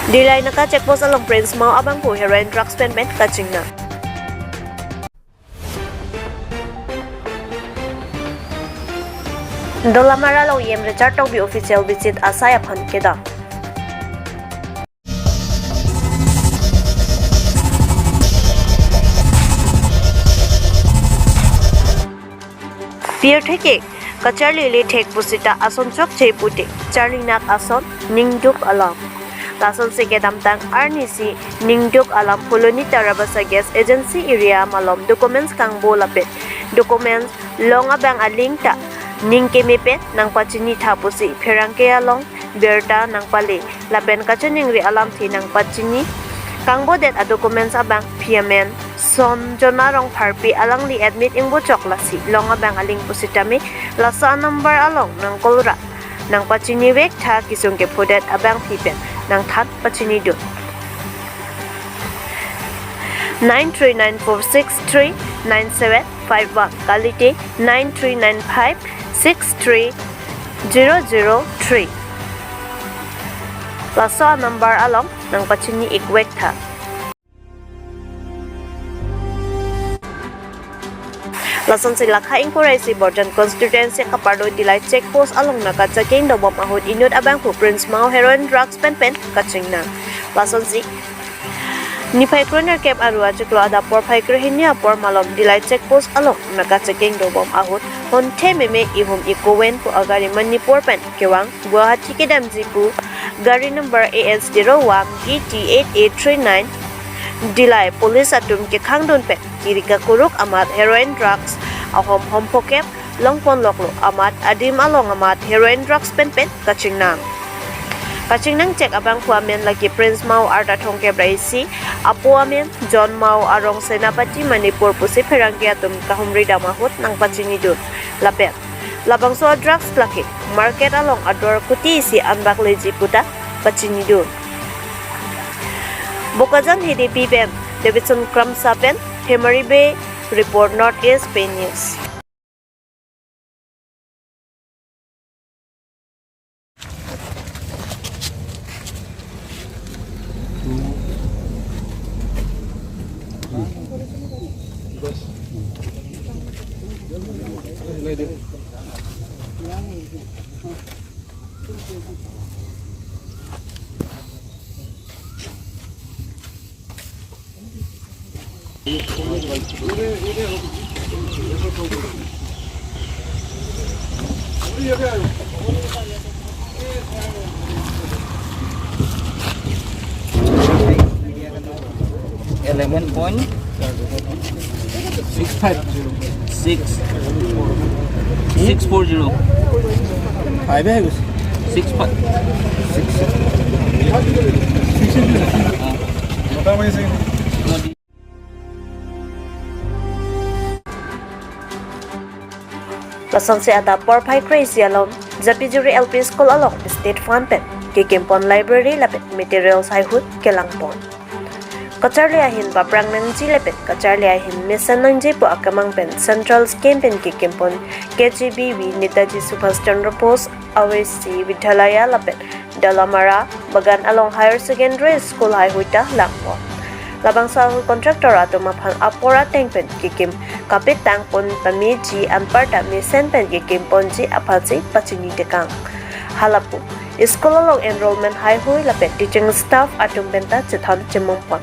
Dilay naka checkpost along Prince Mau abang po heroin drugs pen kaching na. Dolamara long yem Richard Tobi official visit asaya phan keda. Pier theke Kacharli le thek pusita ason chok chei puti Charlie nak ason ningduk alam. Lason seke damtang RNC ningduk alam Poloni Tarabasa Gas Agency area malom documents kang bolapet. Documents long abang alingta ningkemipet nang pachini thapusi Pherangke along Berta nang pali lapen kachaning ri alam thi nang pachini kang bodet a documents abang piamen son jonarong parpi alang li admit ingbo choklasi long abang aling pusitami lasa number along nang kolra nang pachini wek tha kisung ke phodet abang pipen nang that pachini do 9394639751 kalite 9395630003 lasa number along nang pachini ikwek tha Lason sila khaing kurai si Borjan constituency kapardo dilay checkpost along na katsaking dobom ahod inod abang po Prince Mau heroin drugs pen kaching na. Lason si ni kroner kep arua cheklo Adap hinya por malom dilay checkpost along na katsaking dobom ahod honte meme ihum ikowen po agari manipur pen kewang Guwahati kedam jipu gari number AS01 GT8839 Dilay police atum ke khangdon pe kirika kuruk amat heroin drugs ahom hom pokep longpon loklo amat adim along amat heroin drugs pen kaching nang check abang puamen lagi Prince Mau arda thongke braisi apuamen John Mau arong senapati Manipur pusi Pherangke atum kahumri damahut nang pachini dun lapet labang so drugs laki market along ador kuti si anbak leji puta pachini dun Bokajan HDP Ben, Davidson Kramsa Ben, Hemari Bay, Report Northeast Bay News. Element point 640 5 है 6 Lason si Adap crazy along Zapijuri LP School along State Fund pen Kikimpon Library lapet materials haihut kelangpon Kacharli ahin baprang nang jilepet Kacharli ahin mission nang jipo akamang pen Central Scheme pen Kikimpon KGBV Netaji Subhash Chandra Bose AWC Vidhalaya lapet Dalamara Bagan along Higher Secondary School haihuita langpon Labang sa contractor ato mapang apora tengpen kikim kapit tang pon pamiji amparta misen pen kikim ponji apalsi pachini dekang halapu school enrollment high hui lapet teaching staff atum benta chithon chemumpon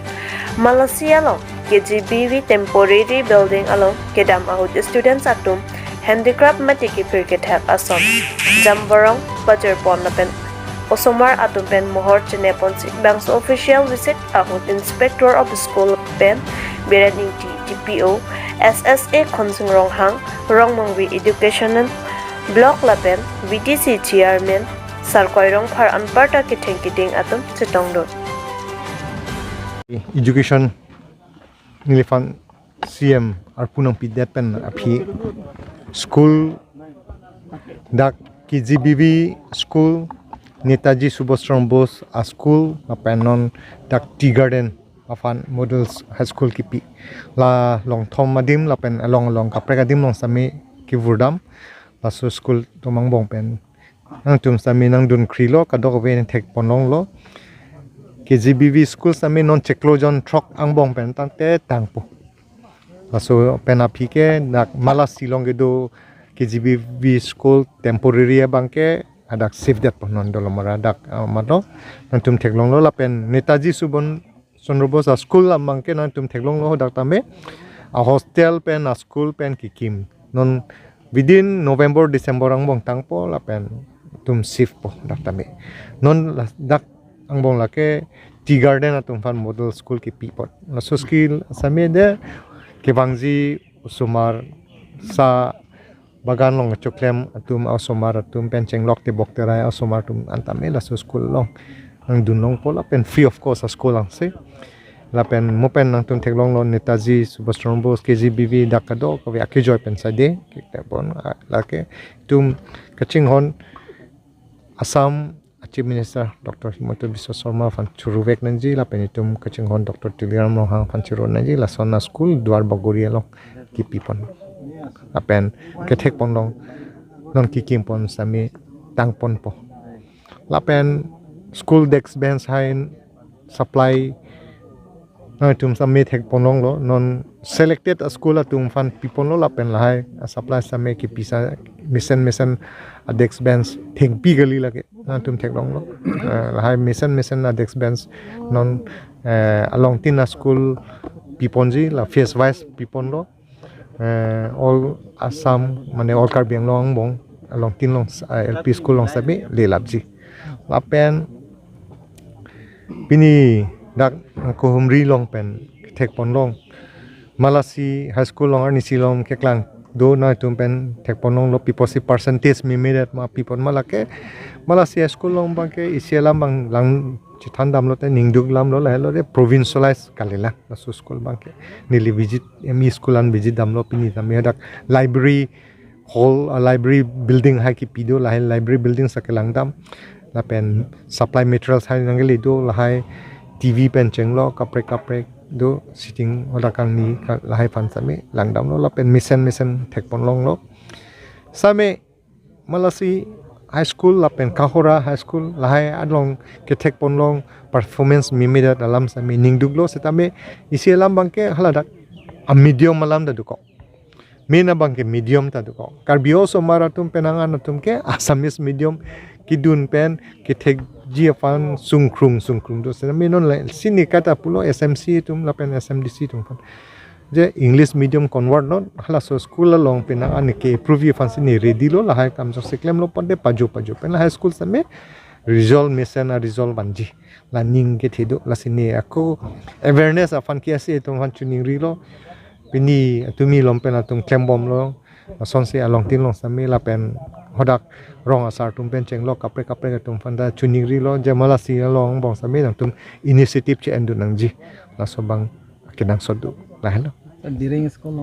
Malaysia long KGBV temporary building along kedam ahud students atum handicraft matiki pirket hak asom jamborong bajar pon lapen Osomar atum pen mohor chenepon si banks official visit ahut inspector of the school pen beraning TPO SSA konsung ronghang rongmongwi education block lapen VTC chairman sarkoirong phar anparta ki thenkiting atum chitongdo education nilifan CM arpunang pidet pen api school dak KGBV school Netaji Subhash Chandra Bose a school apenon dak tea garden afan models high school kipi la long thom madim la pen along kapre kadim long sami ki vurdam pasu school tomang bong pen nang tum sami nang dun krilo kadok ven thek ponong lo KGBV school sami non ceklojon trok angbong pen tangte tangpo laso pen api ke nak malas silong gedo KGBV school temporary bangke adak save that non dolomara dak mato nantum teklong lo lapen Netaji Subon Sonrobos school bangke nantum teklong lo dak tame a hostel pen a school pen kikim non within November December angbong tangpo lapen tum shift po dak tame non dak angbong lake tea garden atum fan model school ki pipot laso skill same de kebangji usumar sa bagan long choklem atum asomar atum penceng lok te bokterai asomar tum antame laso school long ang dunlong pola pen free of cost a school ang se la pen mopen nang tum teklong lo Netaji Subhash Chandra Bose KGBV dakado ko akhi joy pen sade ki pon lake tum kaching hon Assam Chief Minister Dr. Himanta Biswa Sarma fan churuvek nanji la penitum kaching hon Dr. Tiliram Rohang fan churo nanji la sonna school duar bagoria long kipipon apen kethek pon long non kikim pon sami tangpon po la pen school desk bench hain supply tum sami thek pon long lo non selected a school atum fan pipon lo la pen la hai supply sami ki pisa mission desk bench thing pigali lage tum thek long lo la hai mission desk bench non along tina school piponji la face wise pipon lo all Assam mane all Karbi Anglong bong along tin long LP school long sabi le labji lapen bini dak ko humri long pen thek pon long Malasi high school long arni silom keklang do na tum pen thek pon long lo piposi percentage mi medet ma pipon malake Malasi high school long bangke isielam bang lang chitan dam lo te ningduk lam lo la lo de provincialize kalela la school bangke nili visit mi school an visit dam lo pini tam dak library hall library building ha ki pido la library building sakelang dam la pen supply materials ha nangeli do la hai TV pen chenglo kaprek do sitting odakang ni la hai fan same langdam lo la pen mission thek pon long lo same Malasi high school la pen Kahora high school la hai adlong ke thek pon long performance mimidat alam same ningduk lo setame isielam bangke haladak a medium malam da duko mena bangke medium ta duko karbio so maratum penangan atum ke Assamese medium kidun pen ke thek jiafan sungkrung do setame non la sini kata pulo SMC tum la pen SMDC tum je English medium convert not hala so school long penangan ke preview fan sini ready lo la hai kam so seklem lo pande paju pen la high school same resolve mission a resolve banji la ning ke thido la sini ako awareness afan ki ase tum fan chuning ri lo pini tumi lompen atum klembom lo sonse along tin long same la pen hodak rong asar tum pen cheng lo kapre tum fanda chuning ri lo je Malasi long bong same nang tum initiative che endu nang ji la sobang kinang sodu la hello Diring school